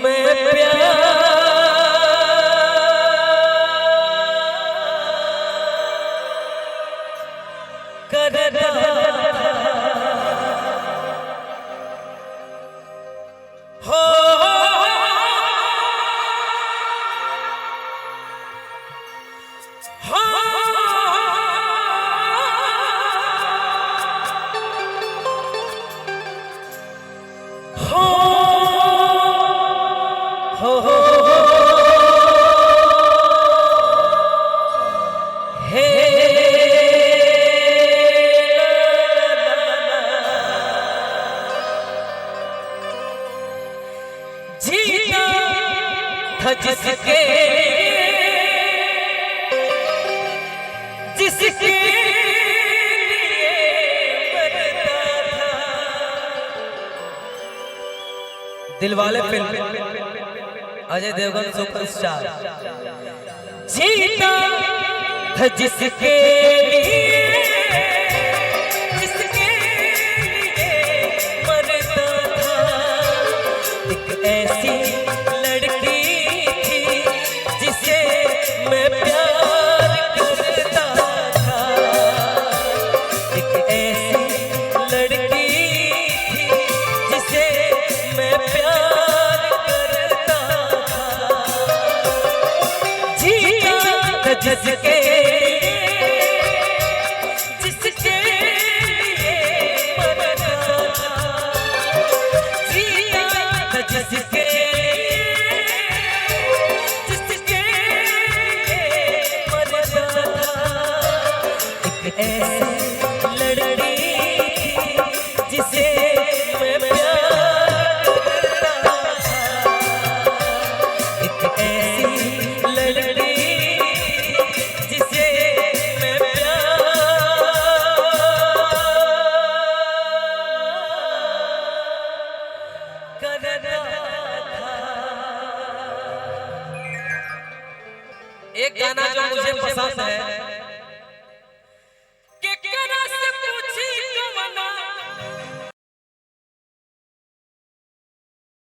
मैं प्यार करता हो जीता था जिसके जिसके लिए मरता था। Dilwale film Ajay Devgan superstar. जीता था जिसके लिए ऐसी लड़की थी जिसे मैं प्यार करता था। एक ऐसी लड़की थी जिसे मैं प्यार करता था। जीता जिसके जिसके लिए मरता था। जिसके जिसके मरता था। एक ऐसी लड़की जिसे मैं प्यार करता था। एक ऐसी लड़की जिसे मैं प्यार करता। एक गाना जो मुझे पसंद है